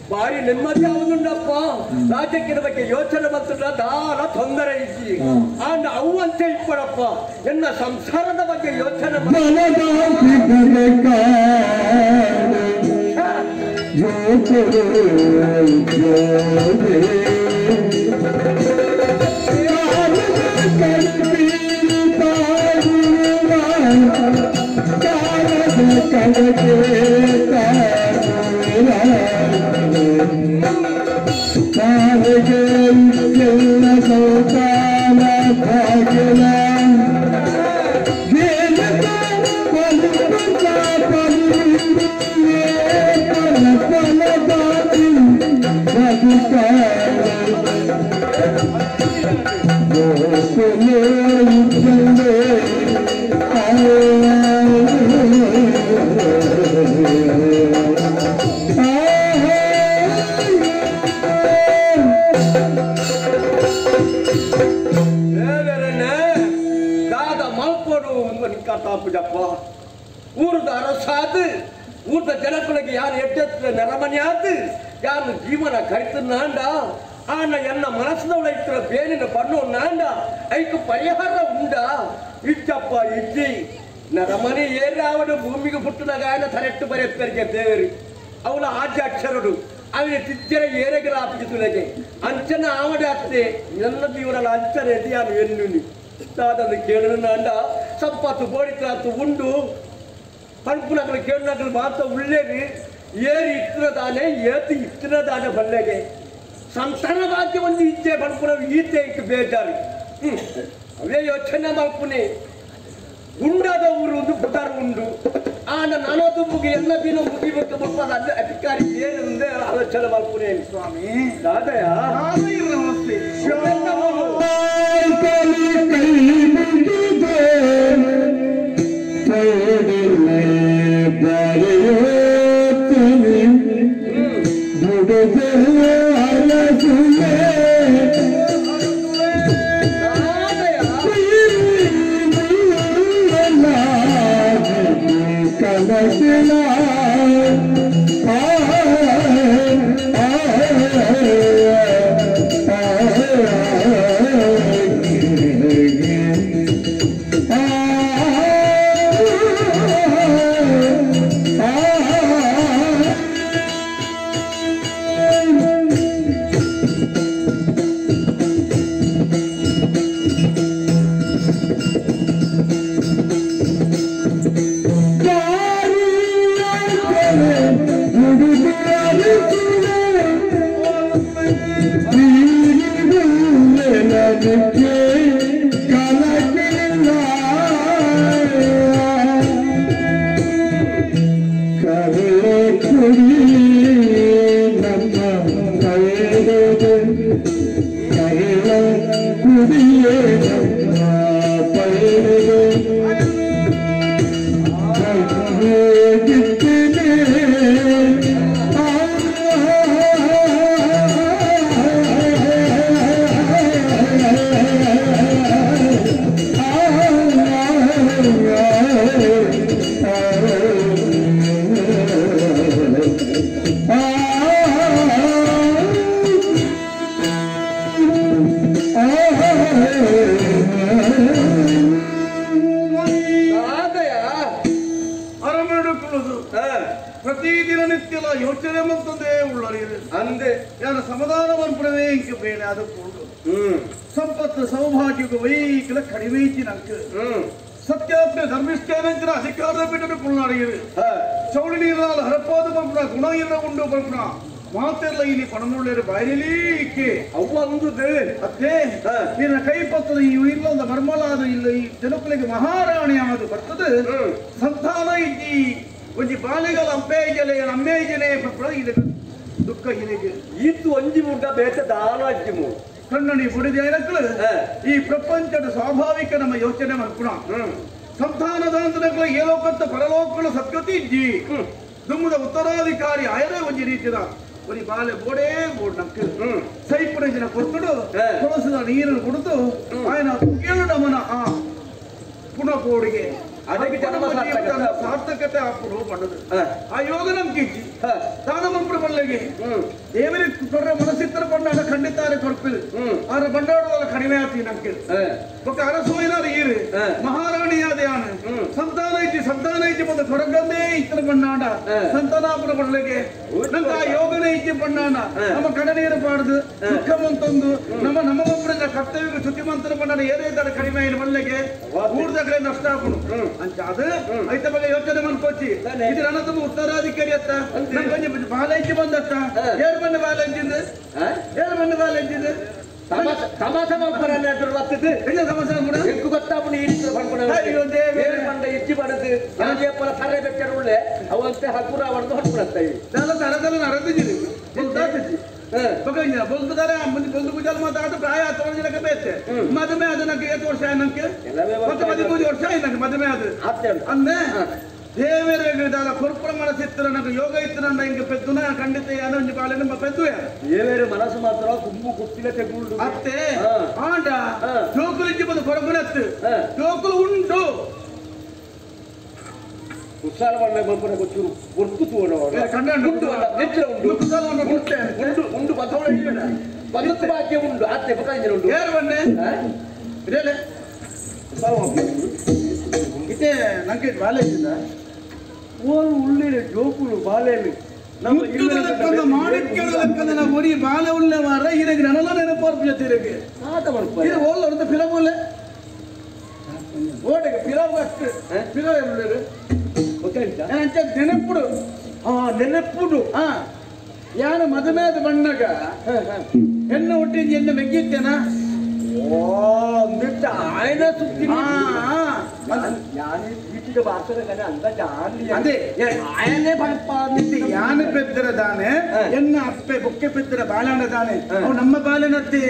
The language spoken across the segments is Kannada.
ಭಾರಿ ನೆಮ್ಮದಿ ಆಗುಂಡಪ್ಪ ರಾಜ್ಯಕ್ಕೆ ಬಗ್ಗೆ ಯೋಚನೆ ಬಂತಲ್ಲ ದಾರ ತೊಂದರೆ ಇದ್ದಿ ಆಂಡ ಅವು ಅಂತ ಇಪ್ಪಡಪ್ಪ ಎನ್ನ ಸಂಸಾರದ ಬಗ್ಗೆ ಯೋಚನೆ ಊರದ ಅರಸಾದ ಊರದ ಜನಗಳಿಗೆ ಯಾರು ಎಡ್ಡೆತ್ತ ನೆರಮನೆಯಾದ ಯಾರು ಜೀವನ ಕರಿತನಾಂಡ ಆನ ಎನ್ನ ಮನಸ್ಸಿನವಳ ಇತರ ಬೇನಿನ ಪಣ್ಣು ನಾಂಡ ಐಕು ಪರಿಹಾರ ಉಂಡ ಇಚ್ಚಪ್ಪ ಇಜ್ಜಿ ನೆರಮನೆ ಏರಿ ಅವನು ಭೂಮಿಗೆ ಹುಟ್ಟಿದಾಗ ఆయన ತರೆಟ್ಟು ಬರೆಯುತ್ತರಿಗೆ ದೇವರು ಅವನ ಆದ್ಯ ಅಕ್ಷರಡು ಅವನ ತಿಜ್ಜರ ಏರೆಗರ ಆಪಿಸುತ್ತದೆ ಅಂಚನ ಆವಡೆ ಅತ್ತೆ ನನ್ನ ಜೀವನ ಅಂಚನ ಎದಿಯಾನು ಎನ್ನುನಿ దాదాపు కేళ్ళ సంపత్తు బోడిక్రాత్తు ఉండు పడుపునకలు కేళ్ళనకలు మాత్రం ఉళ్ళేవి ఏరి ఇస్తున్నదానే ఏతి ఇస్తున్నదానే బల్లెಗೆ సంతాన భాగ్యం ಒಂದು ಇಚ್ಛೆ ಪಡ್ಪುನ ಈತೆ ಇಕ್ಕೆ ಬೇಜಾರು ಅವೇ ಯೋಚನೆ ಮಾಡ್ಪುನಿ ಉಂಡಾದ ಊರು ಒಂದು ಬುಟಾರ್ ಉಂಡು ಆನ ನಾನೋದು ಮುಗಿ ಎಲ್ಲ ದಿನ ಮುಗಿಬೇಕು ಬಪ್ಪದ ಅಲ್ಲಿ ಅಧಿಕಾರಿ ಏನಂದ್ರೆ ಆಲೋಚನೆ ಮಾಡ್ಪುನಿ ಸ್ವಾಮಿ ದಾದಯ ನಮಸ್ತೆ ಪ್ರತಿದಿನ ನಿತ್ಯಲ ಯೋಚನೆ ಮಂತದೇ ಉಳ್ಳರಿಯರು ಅಂದೆ ಯಾರ ಸಮಾಧಾನ ಮನ್ಪಡವೇ ಇಂಕ ಬೇಳೆ ಅದಕ್ಕೂಡು ಸಂಪತ್ತು ಸೌಭಾಗ್ಯಕ್ಕೆ ವೈಕಲ ಕಡಿಮೆ ಐತಿ ನಂಗೆ ಸತ್ಯಾತ್ಮ ಧರ್ಮಿಷ್ಠೇನ ಅಧಿಕಾರದ ಬಿಟ್ಟು ಕುಳ್ಳಾಡಿಯರು ಚೌಳಿ ನೀರಾಲ ಹರಪಾದ ಪಂಪಣ ಗುಣ ಇಲ್ಲ ಉಂಡು ಪಂಪಣ ಮಾತೆಲ್ಲ ಇಲ್ಲಿ ಪಣಮುಳ್ಳೇರು ಬಾಯಲ್ಲಿ ಇಕ್ಕೆ ಅವು ಅಂದುದೆ ಅದೇ ನಿನ್ನ ಕೈ ಪತ್ತದ ಈ ಇಲ್ಲೊಂದ ಮರ್ಮಲಾದ ಇಲ್ಲ ಈ ಜನಕುಲಿಗೆ ಮಹಾರಾಣಿ ಆದು ಬರ್ತದೆ ಸಂತಾನ ಇದ್ದಿ ಒಂಜಿ ಬಾಲಿಗಳ ಅಮ್ಮೇಜನೆ ಇದು ದುಃಖ ಹಿನಿಗೆ ಇತ್ತು ಒಂಜಿ ಮುಡ್ಡ ಬೇಕ ದಾಲಾಜ್ಜಿ ಮೂ ಕಣ್ಣನಿ ಬುಡಿದ ಏನಕ್ಕಳು ಈ ಪ್ರಪಂಚದ ಸ್ವಾಭಾವಿಕ ನಮ್ಮ ಯೋಚನೆ ಮಾಡ್ಕೊಣ ಸಂತಾನದಾಂತನಗಳು ಏಲೋಕತ್ತ ಪರಲೋಕಗಳ ಸತ್ಯತಿ ಇಜ್ಜಿ ದುಮ್ಮದ ಉತ್ತರಾಧಿಕಾರಿ ಆಯರೇ ಒಂಜಿ ರೀತಿಯ ಒಂದು ಬಾಲೆ ಬೋಡೇ ಬೋಡ್ ನಕ್ಕ ಸೈಪುರ ಜನ ಕೊಟ್ಟು ಕೊಳಸದ ನೀರನ್ನು ಕುಡಿದು ಆಯನ ಕೇಳು ನಮನ ಆ ಪುನಃ ಬೋಡಿಗೆ ಅದಕ್ಕೆ ಸಾರ್ಥಕತೆ ಆಪುಡು ಪಡದು ಆ ಯೋಗ ನಮ್ಗೆ ದಾನ ಮಂಪುಡು ಬಲ್ಲೆಗೆ ದೇವರಿ ಕೊಡ್ರೆ ಮನಸ್ಸಿತ್ತರ ಪಂಡ ಖಂಡಿತಾರೆ ಕೊಡ್ಪಿಲ್ ಅವರ ಬಂಡವಾಳದ ಕಡಿಮೆ ಆತಿ ನಮ್ಗೆ ಒಕ್ಕ ಅರಸೋಯ್ನಾರ ಈರು ಮಹಾರಾಣಿಯಾದ ಯಾನ ಸಂತಾನ ಐತಿ ಬಂದು ಕೊಡಗಂದೇ ಇತರ ಬಣ್ಣಾಡ ಸಂತಾನಾಪುರ ಬಲ್ಲೆಗೆ ನಂಗೆ ಆ ಯೋಗನೇ ಐತಿ ಬಣ್ಣಾಡ ನಮ್ಮ ಕಡನೀರು ಪಾಡ್ದು ದುಃಖವಂತಂದು ನಮ್ಮ ಮಂಪುಡ ಕರ್ತವ್ಯ ಶುಚಿಮಂತರ ಬಣ್ಣಾಡ ಏನೇ ಕಡಿಮೆ ಏನು ಬಲ್ಲೆಗೆ ಊರ್ದ ಕಡೆ ನಷ್ಟ ಆಪುಡು ಅಂತ ಅದು ಐತ ಬಗ್ಗೆ ಯೋಚನೆ ಮಾಡ್ಕೋಚಿ ಇದು ನನ್ನ ತುಂಬ ಉತ್ತರಾಧಿಕಾರಿ ಅತ್ತ ನಂಗೆ ಬಾಲ ಹೆಚ್ಚು ಬಂದತ್ತ ಏಳು ಬಣ್ಣ ಬಾಲ ಹೆಚ್ಚಿಂದು ಏಳು ಬಣ್ಣ ಬಾಲ ಹೆಚ್ಚಿಂದು ತಮಾಷೆ ಮಾಡ್ತಾರೆ ಬರ್ತದೆ ಇಲ್ಲ ತಮಾಷೆ ಕೂಡ ఎక్కువ ಗೊತ್ತಾಪುಡು ಈ ರೀತಿ ಮಾಡ್ಕೊಂಡು ಏಳು ಬಂಡ ಹೆಚ್ಚು ಬಡದು ಪರ ಸರೆ ಬೆಟ್ಟರು ಉಳ್ಳೆ ಅವಂತೆ ಹಕ್ಕುರ ಹೊಡೆದು ಹೊಡ್ಬಿಡತ್ತೆ ನಾನು ತರದಲ್ಲಿ ನರದಿದ್ದೀನಿ ಬೊಲ್ತಾರೆ ಮುಂದೆ ಬೊಂದು ಗುಜಲ್ ಮಾತಾಡೋದು ಪ್ರಾಯ 10 ಜನಕ್ಕೆ ಬೇತೆ ಮದುವೆ ಅದು ನಂಗೆ 8 ವರ್ಷ ನಂಗೆ ಮತ್ತೆ 13 ವರ್ಷ ನಂಗೆ ಮದುವೆ ಅದು ಅಂದೆ ದೇವೇರ ಕೊರ್ಪುರ ಮನಸ್ಸಿತ್ತು ನಂಗೆ ಯೋಗ ಇತ್ತು ನನ್ನ ಹಿಂಗೆ ಪೆದ್ದುನ ಖಂಡಿತ ಏನೋ ಒಂದು ಬಾಳೆ ನಮ್ಮ ಪೆದ್ದುವೆ ದೇವೇರ ಮನಸ್ಸು ಮಾತ್ರ ಕುಂಬು ಕುತ್ತಿನ ತೆಗುಳ್ಳು ಅತ್ತೆ ಆಂಡ ಜೋಕುಲಿಂಜಿ ಬಂದು ಕೊರಗುನತ್ತು ಜೋಕುಲು ಉಂಟು ಕುಸಾಲ ಬಣ್ಣ ಬಂಪನ ಕೊಚ್ಚೂರು ಒರ್ಕುತು ಉಂಡು ನೆಚ್ಚ ಉಂಡು ಉಂಡು ಬಸವಳ ಬದುಕು ಬಾಕ್ಯ ಉಂಡು ಆತ್ತೆ ಬಕಾಂಜನ ಉಂಡು ಯಾರು ಬನ್ನೆ ಇದೇಲೆ ಇದೇ ನಂಗೆ ಬಾಲೆ ಇದ್ದ ಓರು ಉಳ್ಳಿನ ಜೋಕುಲು ಬಾಲೆಯಲ್ಲಿ ಮಾಡಿಕೊಳ್ಳ ನಾವು ಒರಿ ಬಾಲೆ ಉಳ್ಳೆ ಮಾರ ಇದಕ್ಕೆ ನನಲ್ಲ ನೆನಪು ಜೊತೆಗೆ ಇದು ಓಲ್ ಹೊಡೆದ ಫಿಲಮೂಲೆ ಓಟಕ್ಕೆ ಫಿಲಮ್ ಅಷ್ಟು ಫಿಲಮ್ ಉಳ್ಳೇರು ನೆನಪುಡು ನೆನಪುಡು ಯಾನು ಮದುವೆದ ಬಣ್ಣಗ ಹೆಣ್ಣು ಹುಟ್ಟಿದ ಎಣ್ಣೆ ಮೆಗ್ಗಿದ್ದೇನ ఆయన సుత్తి వీటికి భాషలు కానీ అంతా జాలి అదే ఆయనే పడపాది యాన పెద్దర దానే ఎన్న అప్పే బొక్కె పెద్దర బాలాండ దానే అవు నమ్మ బాలనత్తి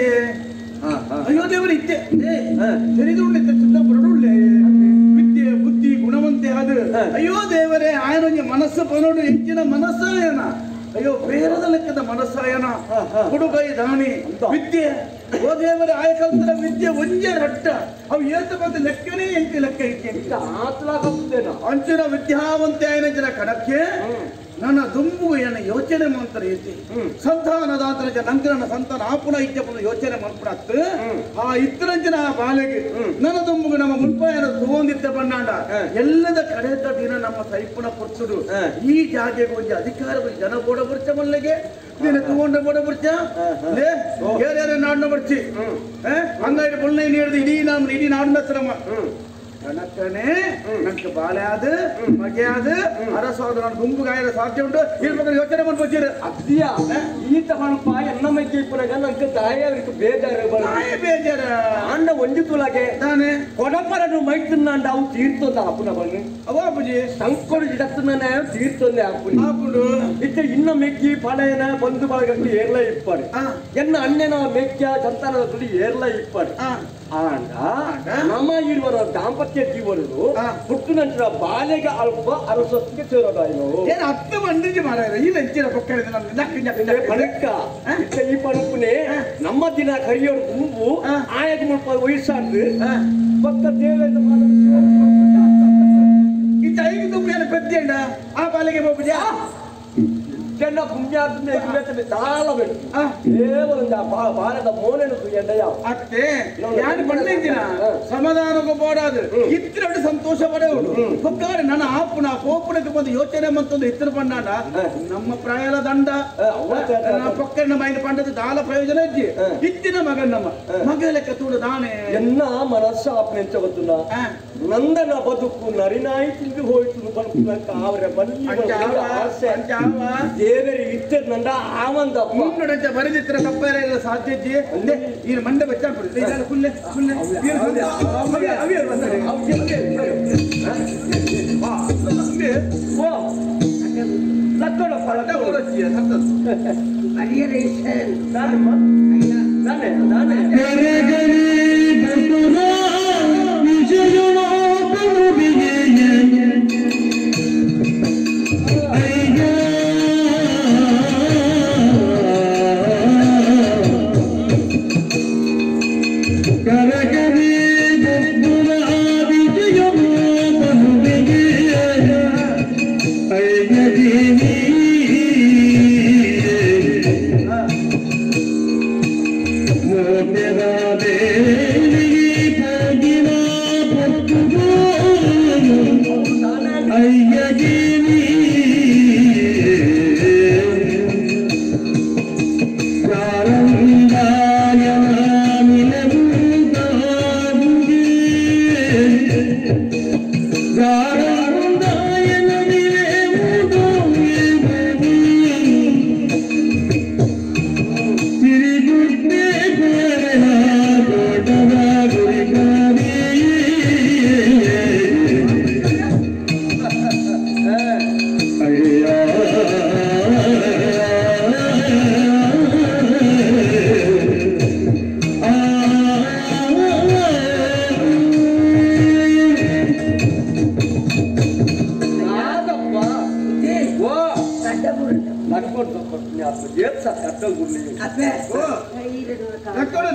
అయ్యో ದೇವರು ಇತ್ತೆ ತೆರೆದುಳ್ಳೆ ಚಿನ್ನ ಬರಡುಳ್ಳೆ ವಿದ್ಯೆ ಬುದ್ಧಿ ಗುಣವಂತೆ ಅದು ಅಯ್ಯೋ ದೇವರೇ ಆಯನ ಮನಸ್ಸು ಪನೋಡು ಹೆಚ್ಚಿನ ಮನಸ್ಸಾಯನ ಅಯ್ಯೋ ಬೇರದ ಲೆಕ್ಕದ ಮನಸ್ಸಾಯನ ಹುಡುಗೈ ದಾಣಿ ವಿದ್ಯೆ ಓ ದೇವರೇ ಆಯ ಕಲ್ತರ ವಿದ್ಯೆ ಒಂಜೆ ರಟ್ಟ ಅವು ಏತ ಬಂದು ಲೆಕ್ಕನೇ ಎಂಟಿ ಲೆಕ್ಕ ಇಕ್ಕೆ ಅಂಚಿನ ವಿದ್ಯಾವಂತೆ ಆಯನ ಜನ ಕಡಕ್ಕೆ ನನ್ನ ದುಂಬು ಏನ ಯೋಚನೆ ಮಾಡ್ತಾರೆ ಐತಿ ಸಂತಾನದಾತರ ನಂತರ ನನ್ನ ಸಂತಾನ ಆಪುಣ ಇದ್ದ ಯೋಚನೆ ಮಾಡ್ಬಿಡತ್ತು ಆ ಇತ್ತರಂಚಿನ ಆ ಬಾಲೆಗೆ ನನ್ನ ದುಂಬುಗೆ ನಮ್ಮ ಮುನ್ಪಾಯನ ತಗೊಂಡಿದ್ದ ಬಣ್ಣಾಂಡ ಎಲ್ಲದ ಕಡೆದ ದಿನ ನಮ್ಮ ಸೈಪುಣ ಪುರುಷರು ಈ ಜಾಗೆಗೆ ಒಂದು ಅಧಿಕಾರ ಜನ ಬೋಡ ಬರ್ಚ ಮಲ್ಲಿಗೆ ನೀನು ತಗೊಂಡ ಬೋಡ ಬರ್ಚ ಯಾರ್ಯಾರ ನಾಡ್ನ ಬರ್ಚಿ ಹಂಗಾಗಿ ಬೊಳ್ಳೆ ನೀಡಿದ ಇಡೀ ನಾಡಿನ ಶ್ರಮ ಕಣಕನೇ ನಂಗೆ ಬಾಳೆ ಆದ ಮಗೆ ಆದ ಅರಸೋದ ನನ್ನ ಗುಂಪುಗಾಯದ ಸಾಧ್ಯ ಉಂಟು ಇರ್ಬೇಕಾದ್ರೆ ಯೋಚನೆ ಮಾಡ್ಬೋದಿರ ಅದ್ಯಾ ಈತ ಹಣಪ ಎನ್ನ ಮೆಕ್ಕೆ ಇಪ್ಪರಾಗ ನಂಗೆ ತಾಯಿಯವ್ರಿಗೆ ಬೇಜಾರ ಅಣ್ಣ ಒಂಜಿ ತುಲಾಗೆ ತಾನೆ ಕೊಡಪರನು ಮೈತುನ್ನಾಂಡ ಅವು ತೀರ್ತೊಂದ ಅಪ್ಪನ ಬನ್ನಿ ಅವ ಅಪ್ಪಜಿ ಸಂಕೊಡು ಜಿಡತ್ತನ್ನ ತೀರ್ತೊಂದೆ ಅಪ್ಪನಿ ಅಪ್ಪುಡು ಇತ್ತ ಇನ್ನ ಮೆಕ್ಕಿ ಪಳೆಯನ ಬಂಧು ಬಳಗಕ್ಕೆ ಏರ್ಲ ಇಪ್ಪಾಡು ಎನ್ನ ಅಣ್ಣನ ಮೆಕ್ಕ ಸಂತಾನದ ತುಳಿ ಏರ್ಲ ಇಪ್ಪಾಡು ಆಂಡ ನಮ್ಮ ಇರುವರ ದಾಂಪತ್ಯ ಜೀವನರು ಹುಟ್ಟು ನಂತರ ಬಾಲ್ಯಗ ಅಲ್ಪ ಅರಸೊತ್ತಿಗೆ ಸೇರೋದಾಯ್ನು ಏನು ಹತ್ತು ಮಂದಿಗೆ ಮಾರಾಯ ಈ ಲೆಂಚಿನ ಪಕ್ಕ ಪಣಕ್ಕ ಈ ಪಣಕ್ಕನೆ ನಮ್ಮ ದಿನ ಕರಿಯೋರು ಗುಂಪು ಆಯಕ ಮುಲ್ಪ ವಯಸ್ಸಾಡ್ದು ಪಕ್ಕ ದೇವೇಂದ್ರ ಈ ತೈಗೆ ತುಂಬ ಪೆದ್ದ ಆ ಬಾಲಿಗೆ ಹೋಗ್ಬಿದ್ಯಾ ಚೆನ್ನ ಪುಣ್ಯಾತ್ಮ ದಾಳ ಬೇಡ ಕೇವಲ ಭಾರತ ಮೋನೇನು ಎಂಡಯ್ಯ ಅತ್ತೆ ಯಾರು ಪಂಡಿತಿನ ಸಮಾಧಾನಕ್ಕೆ ಬೋಡಾದು ಇತ್ತಿರಡು ಸಂತೋಷ ಪಡೆಯುವುದು ಒಕ್ಕಾರೆ ನನ್ನ ಆಪುನ ಕೋಪುನಕ್ಕೆ ಬಂದು ಯೋಚನೆ ಮತ್ತೊಂದು ಇತ್ತಿರ ಪಂಡಾಡ ನಮ್ಮ ಪ್ರಾಯಲ ದಂಡ ಪೊಕ್ಕನ ಮೈನ ಪಂಡದ ದಾಲ ಪ್ರಯೋಜನ ಇದ್ದಿ ಇತ್ತಿನ ಮಗನ್ ನಮ್ಮ ಮಗ ಲೆಕ್ಕ ತೂಡು ದಾನೆ ಎನ್ನ ಮನಸ್ಸು ಆಪನೆಂಚ ಗೊತ್ತಿಲ್ಲ ನಂದನ ಬದುಕು ನರಿನಾಯಿ ತಿಂದು ಹೋಯ್ತು ಬಂದ ಅವರ ದೇವರಿ ಇತ್ತ ನಂದ ಆವಂದ ಮುನ್ನಡೆಂಚ ಬರೆದಿತ್ತರ ತಪ್ಪೇರ ಸಾಧ್ಯತೆ ಈ ಮಂಡೆ ಬಚ್ಚಾಡ್ಬಿಡುತ್ತೆ ಇದೆಲ್ಲ ಕುಲ್ಲೆ ಕುಲ್ಲೆ ಅವಿಯರು ಬಂದರೆ ಲಕ್ಕಡ ಫಲ ಕೊಡಚಿಯ ಅರಿಯರೆ ನಾನೇ ನಾನೇ ನಾನೇ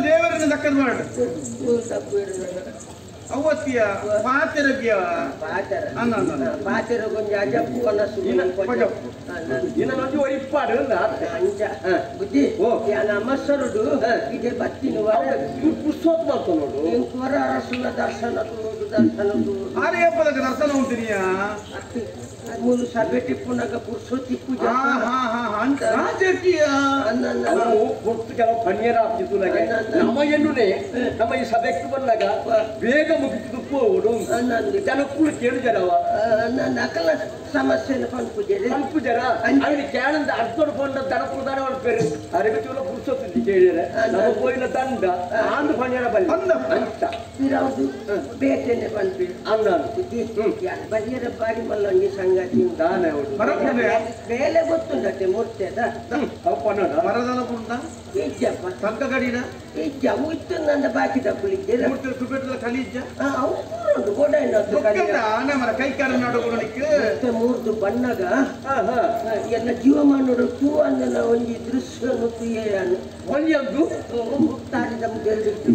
ದೇವರನ್ನು ದಕ್ಕದ ಮಾಡ ಅವತ್ತಿಯ ಪಾತೆರಗ್ಯ ಪಾತೆರ ಕೊಂಚ ಅಜಪ್ಪು ಕನಸು ಇನ್ನೊಂದು ಒರಿಪಾಡು ಅಂಚ ಬುದ್ಧಿ ನಮ್ಮಸರುಡು ಇದೇ ಬತ್ತಿನ ಪುಸ್ತಕ ಮಾಡ್ಕೊ ನೋಡು ಹೊರ ಅರಸುನ ದರ್ಶನ ತೋರುದು ದರ್ಶನ ತೋರುದು ಆರ್ಯಪ್ಪದ ದರ್ಶನ ಉಂಟಿನಿಯಾ ಮೂರು ಸಭೆ ಟಿಪ್ಪುನಾಗ ಪುರುಷೋತ್ತಿ ಪೂಜೆ ಕೆಲವು ಕಣ್ಯರ ಆಗ್ತಿತ್ತು ನಮ್ಮ ಎನ್ನುನೆ ನಮ್ಮ ಈ ಸಭೆಗೆ ಬಂದಾಗ ಬೇಗ ಮುಗಿದು ಹೋಗುದು ಜನಕ್ಕೂ ಕೇಳಿದಾರವ ನಕಲ ಸಮಸ್ಯೆ ಪಂಪುಜರ ಅಲ್ಲಿ ಕೇಳಂದ ಅರ್ಧೋಡು ಕೊಂಡ ದನಪುದಾರ ಅವಳ ಪೇರು ಅರಬಿತಿಲ್ಲ ಪುರುಷೋತ್ತಿ ಕೇಳಿದರೆ ನಮ್ಮ ಕೋಯಿಲ ದಂಡ ಆಂದು ಕಣ್ಯರ ಬಂದ ಅಂತ ಇರೋದು ಬೇಟೆನೆ ಬಂದ್ವಿ ಬರಿಯರ ಬಾರಿ ಮಲ್ಲಂಗಿ ಸಂಗತಿ ಬೇಲೆ ಗೊತ್ತುಂಟೆ ಮೂರ್ತಿಯದ ಮರದಲ ಪುಂಡ ಇಜ್ಜಪ್ಪ ಪಕ್ಕ ಗಡಿನ ಇಜ್ಜ ಇತ್ತು ನನ್ನ ಬಾಕಿ ತಪ್ಪಲಿದ್ದೆ ಮೂರ್ತಿ ಸುಬೇಟದ ಕಲಿಜ್ಜ ಅವ್ರು ಗೋಡ ಆನೆ ಮರ ಕೈಕಾರ ನೋಡೋಕೆ ಮೂರ್ದು ಬಣ್ಣಗ ಎಲ್ಲ ಜೀವಮಾನೋಡು ತೂ ಅಂದನ ಒಂಜಿ ದೃಶ್ಯ ತುಯ್ಯನು ಒಂದು ಮುಕ್ತಾಡಿದ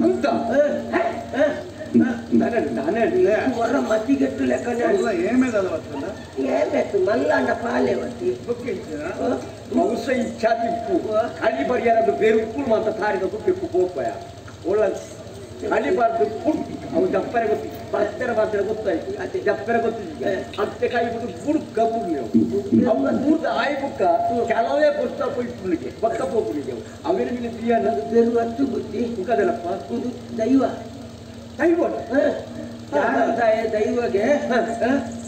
ಅಂತ ಹೊರ ಮತಿಗೆಟ್ಟು ಲೆಕ್ಕನೆ ಏಮೆತ್ತು ಮಲ್ಲಾಂಡ ಪಾಲೆ ಒತ್ತಿ ಮೌಸ ಇಚ್ಛಾ ತಿಪ್ಪು ಕಲಿ ಬರಿಯಾರದು ಬೇರೆ ಉಪ್ಪು ಮಾತ್ರ ತಾರಿದ ತುಪ್ಪು ಹೋಗ್ಬಯ ಒಳ್ಳ ಕಲಿಬಾರ್ದು ಅವು ಜಪ್ಪರೆ ಗೊತ್ತಿ ಬತ್ತರ ಮಾತ್ರ ಗೊತ್ತಾಯ್ತು ಅತ್ತೆ ಜಪ್ಪರೆ ಗೊತ್ತಿದ್ದೆ ಅತ್ತೆ ಕೈ ಬಿಟ್ಟು ಬುಡ್ಕ ಬುಡ್ಲಿ ಅವ ಬೂರ್ದ ಆಯ್ ಬುಕ್ಕ ಕೆಲವೇ ಪುಸ್ತಕ ಪೊಯ್ಪುಳಿಗೆ ಪಕ್ಕ ಪೋಪುಳಿಗೆ ಅವೇನು ನಿನ್ನ ಪ್ರಿಯನ ಬೇರು ಹತ್ತು ಬುದ್ಧಿ ಮುಖದಲ್ಲಪ್ಪ ಇದು ದೈವ ದೈವ ದೈವಗೆ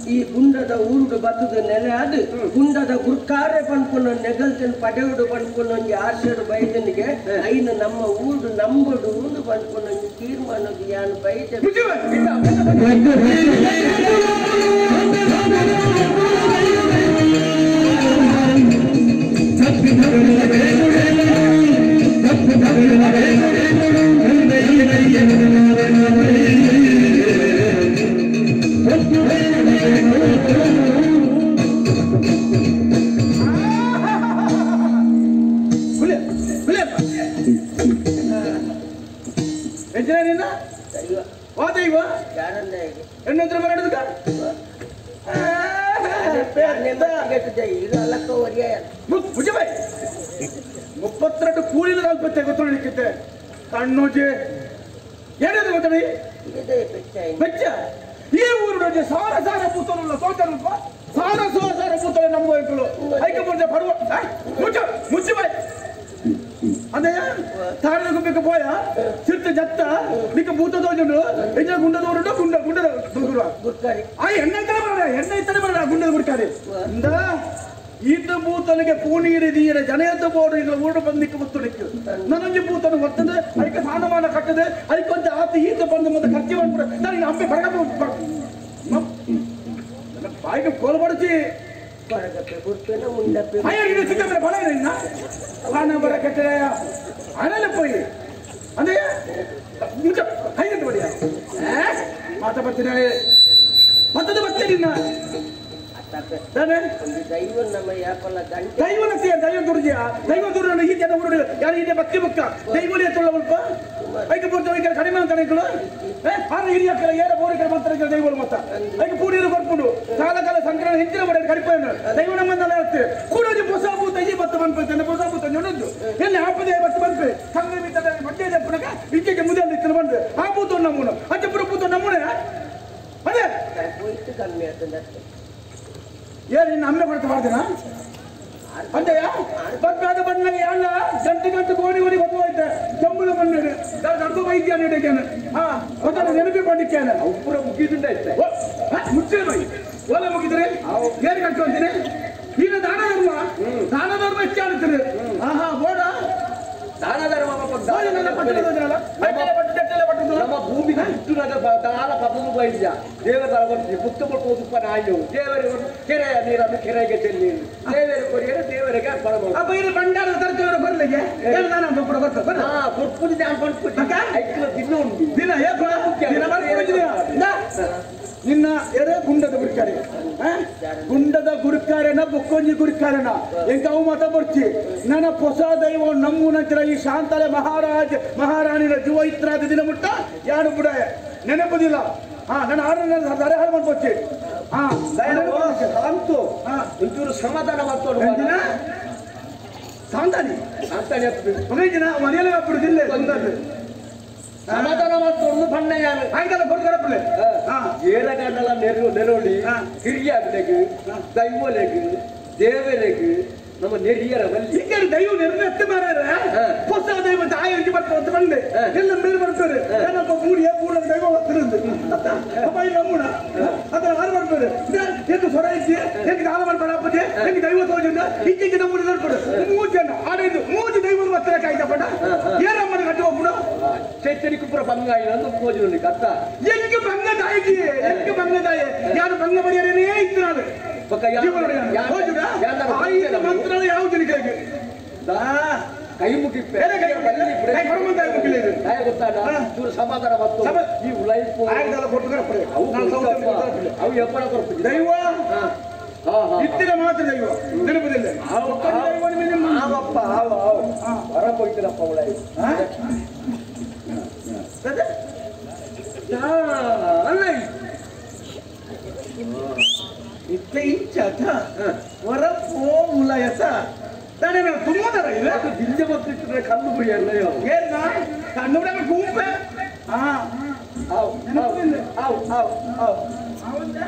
ಈ ಗುಂಡದ ಊರುಡು ಬತ್ತದ ನೆಲೆ ಅದು ಗುಂಡದ ಗುರ್ಕಾರೆ ಪನ್ಪುನ ನೆಗಲ್ತನ ಪಡೆಯುಡು ಪನ್ಪುನೊಂದು ಆಶೆಡು ಬೈದನಿಗೆ ಐನು ನಮ್ಮ ಊರು ನಂಬುಡು ಊರು ಪನ್ಪುನೊಂದು ತೀರ್ಮಾನದ ಯಾನು ಬೈದ ಮುಪ್ಪತ್ತೆರಡು ಕೂಲಿನ ಅಲ್ಪತ್ತೆ ಗೊತ್ತಿಕ್ಕೆ ಕಣ್ಣೋಜಿ ಏನಾದ್ರು ಗೊತ್ತಿ ಬೆಚ್ಚ ಈ ಊರಿನ ಸಾರ ಸಾರ ಪೂತಲ್ಲ ಸೋಚರು ಸಾರ ಸಾರ ಪೂತಲೆ ನಮ್ಮ ವೈಕಲು ಐಕೆ ಮುಂದೆ ಪಡುವ ಮುಚ್ಚ ಮುಚ್ಚಿ ಬಾಯ್ ಅದೇ ತಾರದಕ್ಕೂ ಬೇಕು ಪೋಯ ಸಿಟ್ಟು ಜತ್ತ ನಿಕ್ಕ ಭೂತ ತೋಜುಂಡು ಎಣ್ಣ ಗುಂಡದವರುಂಡು ಗುಂಡದ ಆ ಎಣ್ಣೆ ಇತ್ತನೆ ಬರ ಗುಂಡದ ಗುಡ್ಕಾರಿ ಇಂದ ಈತ ಭೂತನಿಗೆ ಪೂಣೀರಿದೀರ ಜನಯದ ಬೋರ್ಡು ಈಗ ಊರು ಬಂದಿಕ್ಕೆ ಮುತ್ತು ನಿಕ್ಕು ನನಗೆ ಭೂತನು ಒತ್ತದ ಅದಕ್ಕೆ ಸಾನಮಾನ ಕಟ್ಟದೆ ಅದಕ್ಕೊಂತ ಆತ ಈತ ಬಂದು ಮುಂದೆ ಖರ್ಚು ಮಾಡ್ಬಿಡ ನನಗೆ ಅಂಬೆ ಬಾಯಿಗೆ ಕೋಲ್ ಬಡಿಸಿ ಬರ ಕೆಟ್ಟ ಅನಲ್ಲ ಪೋಯಿ ಅಂದ್ರೆ ಮುಂಚೆ ಕೈಗಟ್ಟು ಬಡಿಯ ಮಾತ ಬರ್ತೀನಿ ಮತ್ತದ ಬರ್ತೀನಿ ನಿನ್ನ ದೈವ ದುರ್ಜ ಈ ಜನ ಊರು ಯಾರು ಇದೆ ಭಕ್ತಿ ಮುಕ್ಕ ದೈವನೇ ತೊಳ್ಳ ಸ್ವಲ್ಪ ಐಕೆ ಪೂರ್ತಿ ಕಡಿಮೆ ಅಂತ ಹಿರಿಯ ಏರ ಬೋರಿಕರ ಮಾತ್ರ ದೈವ ಮತ್ತ ಐಕೆ ಪೂಡಿರು ಬರ್ಕೊಂಡು ಕಾಲ ಕಾಲ ಸಂಕ್ರಮಣ ಹೆಚ್ಚಿನ ಮಾಡಿ ಕಡಿಪೆ ದೈವ ನಮ್ಮನ್ನೆಲ್ಲ ಹೇಳ್ತೇವೆ ಕೂಡೋದು ಹೊಸ ಭೂತ ಈ ಬತ್ತ ಬಂದ್ಪೈತೆ ಹೊಸ ಭೂತ ನೋಡೋದು ಎಲ್ಲಿ ಹಾಪದೇ ಬತ್ತ ಬಂದ್ಪೆ ಸಂಗ್ರಮಿತ ಮಧ್ಯ ಪುನಕ ಇಚ್ಛೆಗೆ ಮುದಿಯಲ್ಲಿ ಇತ್ತು ಬಂದು ಆ ಭೂತ ನಮ್ಮೂನು ಅಜ್ಜ ಪುರ ಭೂತ ನಮ್ಮೂನೆ ಅದೇ ಕಮ್ಮಿ ಆಗ್ತದೆ ಏನು ಇನ್ನು ಅಮ್ಮೆ ಕೊಡ್ತಾ ಮಾಡ್ತೀನಾ ಅಂತೆಯ ಬತ್ತಾದ ಬಣ್ಣ ಯಾಣ ಗಂಟು ಗೋಣಿ ಗೊತ್ತಾಯ್ತೆ ಜಂಬುಲ ಬಣ್ಣಗೆ ಅರ್ಧ ವೈದ್ಯ ನೀಡಿದ್ದೇನೆ ಹಾ ಅದನ್ನು ನೆನಪಿ ಮಾಡಿದ್ದೇನೆ ಪೂರ ಮುಗಿದುಂಡೆ ಮುಚ್ಚೆ ಬೈ ಓಲೆ ಮುಗಿದ್ರೆ ಏನು ಕಟ್ಕೊಂತೀನಿ ಈಗ ದಾನ ಧರ್ಮ ಹೆಚ್ಚು ಆಡುತ್ತದೆ ಆಹಾ ಬೋಡ ದಾನ ಧರ್ಮ ನಮ್ಮ ಭೂಮಿಗೆ ದಾನ ಪದವು ವೈದ್ಯ ದೇವರ ಪುತ್ತ ಪುಟ್ಟ ನಾಯು ದೇವರ ಕೆರೆಯ ನೀರನ್ನು ಕೆರೆಗೆ ಚೆಲ್ಲಿ ದೇವರ ಕೊರಿಯರು ದೇವರಿಗೆ ಅರ್ಪಣೆ ಮಾಡಿ ಬಂಡಾರದ ತರಕಾರಿ ಬರ್ಲಿಕ್ಕೆ ಕೊಟ್ಬಿಟ್ಟು ದಿನ ಉಂಟು ದಿನ ನಿನ್ನ ಎರೆ ಗುಂಡದ ಗುರುಕಾರೆನ ಬೊಕ್ಕೊಂಜಿ ಗುರುಕಾರೆನ ಎಂಕ ಅವು ಮತ ಬರ್ಚಿ ನನ್ನ ಹೊಸ ದೈವ ನಮ್ಮೂನಂತರ ಈ ಶಾಂತಲೆ ಮಹಾರಾಣಿನ ಜುವೈತ್ರಾದ ದಿನ ಮುಟ್ಟ ಯಾರು ಬಿಡ ನೆನಪುದಿಲ್ಲ ಹಾ ನನ್ನ ಹಾಡು ಹಾಳು ಮಾಡ್ಕೊಚ್ಚಿ ಹಾ ಅಂತೂ ಒಂಚೂರು ಸಮಾಧಾನ ಮಾಡ್ಕೊಂಡು ಸಾಂತಾನಿ ದಿನ ಮನೆಯಲ್ಲೇ ಬಿಡುದಿಲ್ಲ ಸಮಾಧಾನ ಮಾಡ್ಕೊಂಡು ಬಣ್ಣ ಯಾರು ಆಯ್ತಲ್ಲ ಕೊಡ್ತಾರಪ್ಪಲೆ ಏರಗಂಡಲ ನೆರೋಳಿ ಹಿರಿಯಾಗಲೆಗು ದೈವಲೆಗು ದೇವಲೆಗು ನಮ್ಮ ನೆರಿಯರ ಬಲ್ಲಿ ಈಗ ದೈವ ನೆರವೇರ್ತ ಮಾರಾರ ಹೊಸ ದೈವ ತಾಯಿ ಅಂಟಿ ಬರ್ತಾರೆ ಬಂದೆ ಎಲ್ಲ ಮೇಲೆ ಬರ್ತಾರೆ ಏನಪ್ಪ ಮೂಡಿಯ ಮೂಲ ದೈವ ಬರ್ತಿருந்து ಅಪ್ಪ ಈ ನಮ್ಮೂಡ ಅದರ ಆರು ಬರ್ತಾರೆ ಎಂದು ಸ್ವರ ಇದ್ದಿ ಹೆಂಗೆ ದಾನ ಮಾಡ್ಬೇಡ ಅಪ್ಪಜೆ ಹೆಂಗೆ ದೈವ ತೋಜಂದ ಇಚ್ಚಿಗೆ ನಮ್ಮೂಡಿ ನೋಡ್ಕೊಡು ಮೂರು ಜನ ಆಡೈದು ಮೂರು ದೈವ ಬರ್ತಾರೆ ಕಾಯ್ತಪ್ಪಡ ಏನಮ್ಮನ ಕಟ್ಟಿ ಹೋಗ್ಬಿಡು ಚೈತನ್ಯಕ್ಕೆ ಪುರ ಬಂಗಾಯಿ ಅಂತ ಮೋಜು ಕತ್ತ ಹೆಂಗೆ ಬಂಗ ತಾಯಿಗೆ ಹೆಂಗೆ ಬಂಗ ತಾಯಿ ಯಾರು ಬಂಗ ಬರೆಯರೇನೇ ಇತ್ತು ನಾನು ಮಂತ್ರ ಯಾವ್ದು ಕೈ ಮುಗಿಪ್ಪೆ ಗೊತ್ತಾಡ ಸಮಾಧಾನ ಮತ್ತು ನೀವು ಲೈಫ್ ಅವು ಎಪ್ಪಡ ಕೊಡ್ತೀವಿ ದೈವ ಇತ್ತಿನ ಮಾತ್ರ ದೈವ ನೆನಪದಿಲ್ಲ ಅವಪ್ಪ ಹೊರ ಹೋಗ್ತೀರಪ್ಪ ಉಳ ಅಲ್ಲ ಇತ್ತೆ ಇಂಚ ಹೊರಪ್ಪೋ ಮುಲಾಯಸ ತಾನೇ ನಾವು ತುಂಬದರ ಇಲ್ಲ ಅದು ಗಿಂಜ ಬರ್ತಿದ್ರೆ ಕಣ್ಣು ಬಿಡಿ ಅಲ್ಲ ಏನ ಕಣ್ಣು ಬಿಡಕ್ಕೆ ಗುಂಪೆ ಹಾ ಆವ್ ಆವ್ ಆವ್ ಆವ್ ಆವಂದ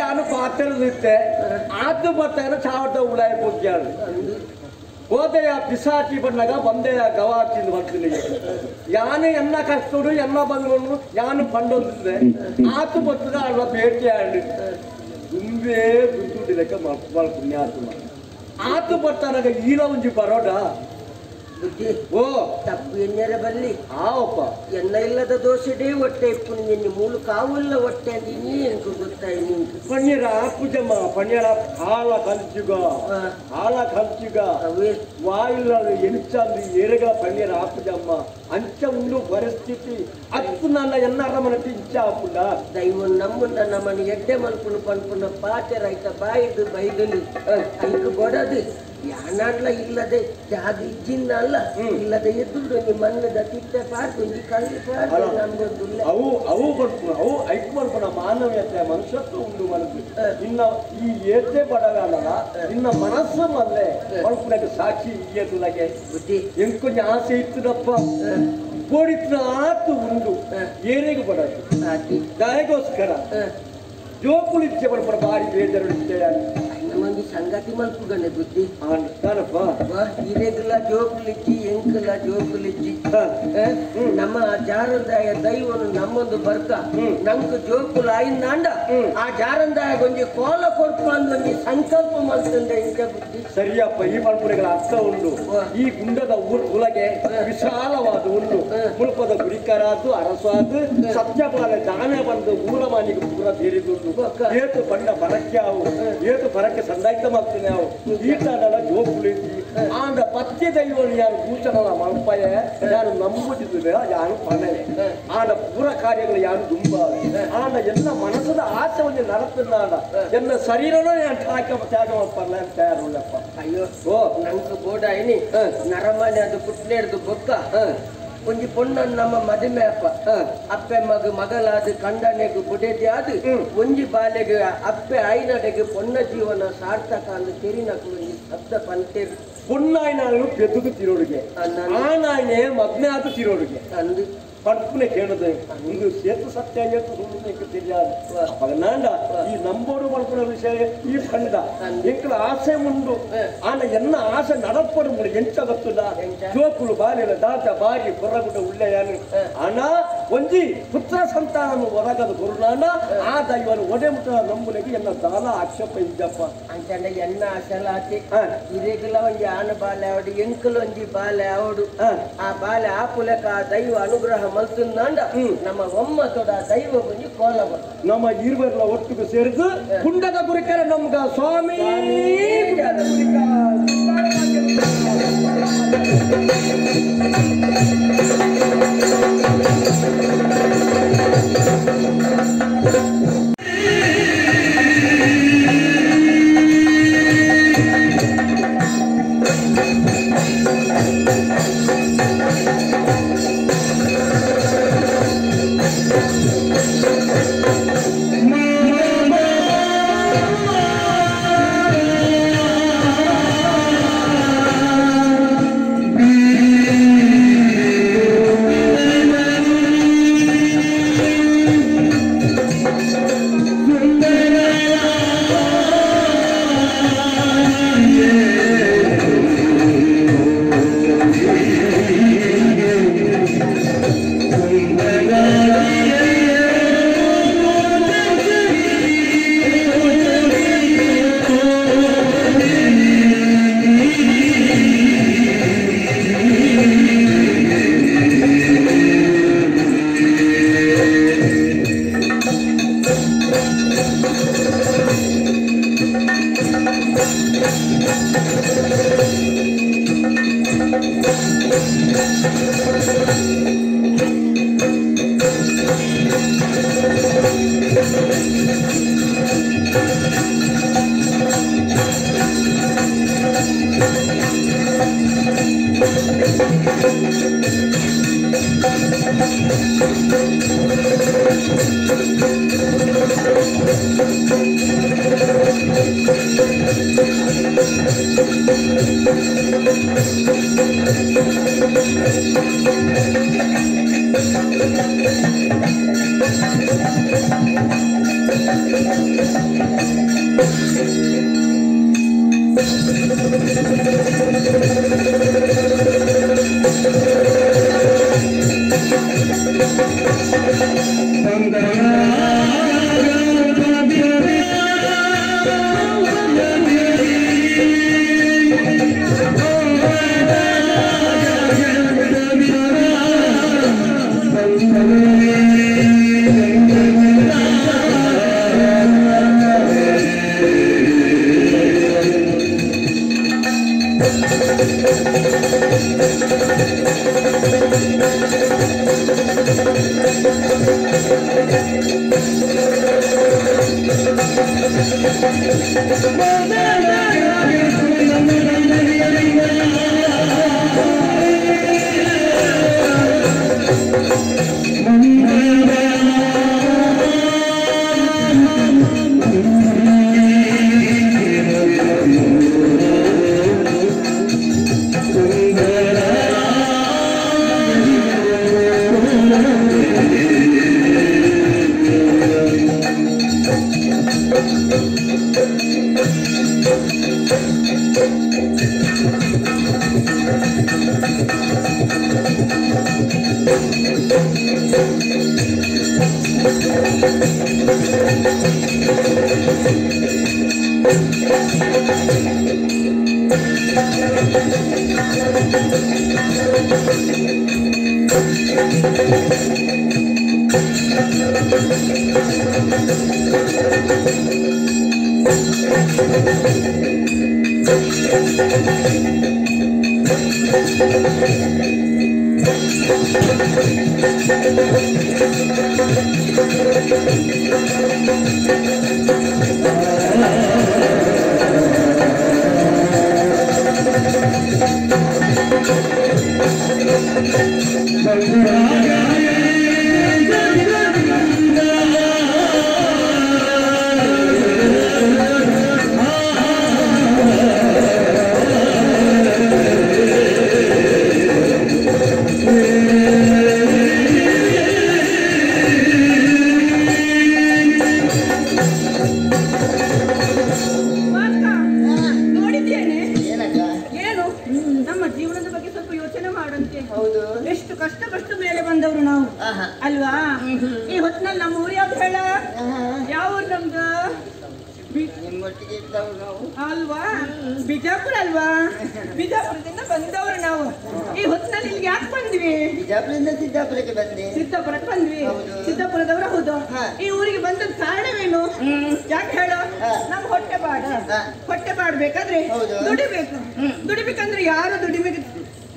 ಯಾನು ಪಾತ್ರದಿತ್ತೆ ಆತು ಬರ್ತಾನೆ ಚಾವಟ ಉಳಾಯ ಹೋಗ್ಯಾಳು ಹೋದೆಯ ಪಿಸಾಚಿ ಬಂದಾಗ ಬಂದೆಯ ಗವಾಚಿಂದ ಬರ್ತೀನಿ ಯಾನು ಎನ್ನ ಕಷ್ಟಡು ಎನ್ನ ಬಂದ್ಕೊಂಡು ಯಾನು ಪಂಡೊಂದಿದ್ದೆ ಆತು ಬರ್ತದ ಅಲ್ವ ಭೇಟಿ ಆಡಿ ತುಂಬೇ ದುಡ್ಡು ಲೆಕ್ಕ ಮಕ್ಕಳ ಪುಣ್ಯಾತ್ಮ ಆತು ಬರ್ತಾನಾಗ ಈಲ ಒಂಜಿ ಬರೋಡ ಬುದ್ಧಿ ಓ ತಪ್ಪು ಎಣ್ಣೆರ ಬಲ್ಲಿ ಆವಪ್ಪ ಎನ್ನ ಇಲ್ಲದ ದೋಷಡೇ ಹೊಟ್ಟೆ ಇಪ್ಪು ನಿನ್ನ ಮೂಲ ಕಾವುಲ್ಲ ಹೊಟ್ಟೆ ಅಂತ ನೀ ಎನ್ಕು ಗೊತ್ತಾಯಿ ನಿಂತು ಪನ್ನೀರ ಪೂಜಮ್ಮ ಪನ್ನೀರ ಹಾಲ ಕಲ್ಚುಗ ಹಾಲ ಕಲ್ಚುಗ ಅವೇ వాయిల్లో ఎనిచాంది ఏరగా పన్నీరు ఆపుజమ్మ అంచె ఉండు పరిస్థితి అప్పు నన్న ఎన్నార మనకి ఇచ్చాపుడా దైవం నమ్ముండ నమ్మని ఎడ్డే మనుకుని పనుకున్న పాచె రైత బాయిదు బైదుని ಐದು ಬಡದು ಯಾನಾಡ್ಲ ಇಲ್ಲದೆ ಅದು ಇಜ್ಜಿನ್ನಲ್ಲ ಇಲ್ಲದೆ ಎದುರು ನಿ ಮಣ್ಣದ ತಿಟ್ಟೆ ಪಾರ್ದು ನಿ ಕಳ್ಳಿ ಪಾರ್ದು ನಮ್ಗೊದ್ದಿಲ್ಲ ಅವು ಅವು ಬರ್ಕೊಂಡು ಅವು ಐಕ್ ಮಾಡ್ಕೊಂಡ ಮಾನವೀಯತೆ ಮನುಷ್ಯತ್ವ ಉಂಡು ಮನಸ್ಸು ಇನ್ನ ಈ ಏತೆ ಬಡಗಾಲಲ್ಲ ಇನ್ನ ಮನಸ್ಸು ಮಲ್ಲೆ ಮಲ್ಪುನಕ್ಕೆ ಸಾಕ್ಷಿ ಇಯ್ಯದುಲಗೆ ಬುದ್ಧಿ ಎಂಕೊಂಚ ಆಸೆ ಇತ್ತದಪ್ಪ ಬೋಡಿತ್ರ ಆತು ಉಂಡು ಏನೇಗೆ ಬಡದು ದಾಯಗೋಸ್ಕರ ಜೋಕುಳಿಚ್ಚೆ ಬಡ್ಪಡ ಬಾರಿ ಬೇಜಾರು ನಮಗೆ ಸಂಗತಿ ಮಲ್ಪುಗನೆ ಬುದ್ಧಿ ಕಾಣಪ್ಪ ಇರೆಗಲ ಜೋಕುಲಿಚ್ಚಿ ಎಂಕಲ ಜೋಕುಲಿಚ್ಚಿ ನಮ್ಮ ಜಾರಂದಾಯ ದೈವನು ನಮ್ಮೊಂದು ಬರ್ಕ ನಮ್ಗೆ ಜೋಕುಲ ಆಯ್ದಾಂಡ ಆ ಜಾರಂದಾಯ ಒಂಜಿ ಕೋಲ ಕೊಡ್ಪ ಒಂಜಿ ಸಂಕಲ್ಪ ಮಾಡ್ತಂದೆ ಇಂಥ ಬುದ್ಧಿ ಸರಿಯಪ್ಪ ಈ ಮಲ್ಪುರೆಗಳ ಅರ್ಥ ಉಂಡು ಈ ಗುಂಡದ ಉಲಗೆ ವಿಶಾಲವಾದ ಉಂಡು ಮುಲ್ಪದ ಗುರಿಕರಾದು ಅರಸಾದು ಸತ್ಯಪಾಲ ದಾನ ಬಂದು ಮೂಲ ಮಾನಿಗೆ ಪೂರ ಸೇರಿದುಂಡು ಏತು ಬಂಡ ಬರಕ್ಯಾವು ಏತು ಬರಕ್ಕೆ ಸಂದಾಯಿತಮಾಗ್ತೇನೆ ಅವು ಈತನೆಲ್ಲ ಜೋಕುಳಿಸಿ ಆಂಡ ಪತ್ಯ ದೈವನು ಯಾರು ಭೂಷಣಲ ಮಲ್ಪಯ ಯಾರು ನಂಬುದಿದ್ದೆ ಯಾರು ಪಣೆ ಆಂಡ ಪೂರ ಕಾರ್ಯಗಳು ಯಾರು ದುಂಬ ಆಂಡ ಎಲ್ಲ ಮನಸ್ಸದ ಆಸೆವನ್ನು ನಡೆತನಾಡ ಎಲ್ಲ ಶರೀರನೂ ತ್ಯಾಗ ಮಾಡ್ಪಲ್ಲ ಅಂತ ತಯಾರುಳ್ಳಪ್ಪ ಅಯ್ಯೋ ಓ ನಂಗೆ ಬೋಡ ಏನಿ ನರಮನೆ ಅದು ಪುಟ್ನೇರ್ದು ಬೊಕ್ಕ ಒಂಜಿ ಪೊಣ್ಣನ್ನು ನಮ್ಮ ಮದುವೆ ಅಪ್ಪೆ ಮಗಲಾದ ಕಂಡನೆಗೆ ಬುಡೆದಿ ಆದು ಒಂಜಿ ಬಾಲೆಗೆ ಅಪ್ಪೆ ಐನಡೆಗೆ ಪೊಣ್ಣ ಜೀವನ ಸಾರ್ಥಕ ಅಂದು ತೆರಿನಕು ಒಂಜಿ ಶಬ್ದ ಪಂತೇರು ಪೊಣ್ಣಾಯ್ನಾಳು ಬೆದುಕು ತಿರೋಡಿಗೆ ಆನಾಯ್ನೆ ಮಗ್ನೆ ಆದ ತಿರೋಡಿಗೆ ಅಂದು ಪಡ್ಪುನೆ ಕೇಳದೆ ಇದು ಸೇತು ಸತ್ಯ ಏತು ಸುಮ್ಮನೆ ತಿಳಿயாது ಪಗನಾಂಡ ಈ ನಂಬೋಡು ಮಲ್ಪುನ ವಿಷಯ ಈ ಪಂಡ ಎಂಕಲ ಆಸೆ ಉಂಡು ಆನ ಎನ್ನ ಆಸೆ ನಡಪಡು ಎಂಚ ಗೊತ್ತುಲ್ಲ ಜೋಕುಲು ಬಾಲಿಲ ದಾಟ ಬಾರಿ ಕೊರ್ರಗುಟ ಉಳ್ಳೆಯಾನು ಅನ ಒಂಜಿ ಪುತ್ರ ಸಂತಾನನು ಒರಗದ ಗುರುನಾನ ಆ ದೈವನು ಒಡೆ ಮುಟ್ಟ ನಂಬುಲೆಗೆ ಎನ್ನ ದಾನ ಆಕ್ಷೇಪ ಇದ್ದಪ್ಪ ಅಂಚಂಡ ಎನ್ನ ಆಸೆಲ್ಲ ಆಚೆ ಇರೆಗಲ ಒಂಜಿ ಆನ ಬಾಲೆ ಆವಡು ಎಂಕಲು ಒಂಜಿ ಬಾಲೆ ಆವಡು ಆ ಬಾಲೆ ಆಪುಲೆಕ ಆ ದೈವ ಅನುಗ್ರಹ ಮಲ್ತುಂದಾಂಡ ನಮ್ಮ ಒಮ್ಮ ತೊಡ ದೈವ ಬಂದು ಕೋಲ ಬಂದು ನಮ್ಮ ಇರುವರ್ಲ ಒಟ್ಟಿಗೆ ಸೇರಿದು ಕುಂಡದ ಗುರಿಕರ ನಮ್ಗ ಸ್ವಾಮಿ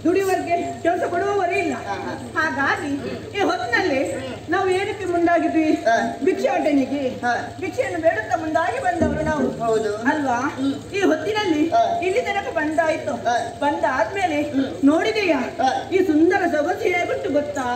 ದುಡಿವರ್ಗೆ ಕೆಲಸ ಕೊಡುವವರೇ ಇಲ್ಲ. ಹಾಗಾಗಿ ಈ ಹೊತ್ತಿನಲ್ಲಿ ನಾವು ಏನಕ್ಕೆ ಮುಂದಾಗಿದ್ವಿ? ಭಿಕ್ಷಾಟನೆಗೆ ಭಿಕ್ಷೆಯನ್ನು ಬೇಡುತ್ತಾ ಮುಂದಾಗಿ ಬಂದವರು ನಾವು ಅಲ್ವಾ? ಈ ಹೊತ್ತಿನಲ್ಲಿ ಇಲ್ಲಿ ತನಕ ಬಂದಾಯ್ತು. ಬಂದಾದ್ಮೇಲೆ ನೋಡಿದೆಯಾ ಈ ಸುಂದರ ಸೊಗಸು ಹೇಗುಂಟು ಗೊತ್ತಾ?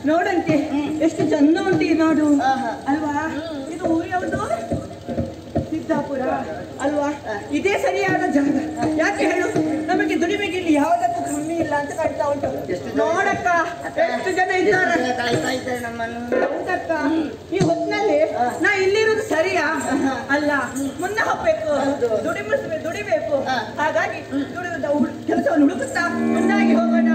ನೋಡಂತೆ ಎಷ್ಟು ಚಂದ ಉಂಟು ಈ ನಾಡು ಅಲ್ವಾ. ಇದು ಊರು ಯಾವುದು? ಸಿದ್ದಾಪುರ ಅಲ್ವಾ. ಇದೇ ಸರಿಯಾದ ಜಾಗ. ಯಾಕೆ ಹೇಳು, ನಮಗೆ ದುಡಿಮೆಗೆ ಇಲ್ಲಿ ಯಾವುದಕ್ಕೂ ಕಮ್ಮಿ ಇಲ್ಲ ಅಂತ ಕಾಣ್ತಾ ಉಂಟು. ನೋಡಕ್ಕ ಎಷ್ಟು ಜನ ಇದ್ದಾರೆ. ಹೌದಕ್ಕ, ಈ ಹೊತ್ತಿನಲ್ಲಿ ನಾ ಇಲ್ಲಿರೋದು ಸರಿಯಾ? ಅಲ್ಲ, ಮುಂದೆ ಹೋಗ್ಬೇಕು, ದುಡಿಬೇಕು. ಹಾಗಾಗಿ ಕೆಲಸವನ್ನು ಹುಡುಕುತ್ತಾ ಮುಂದಾಗಿ ಹೋಗೋಣ.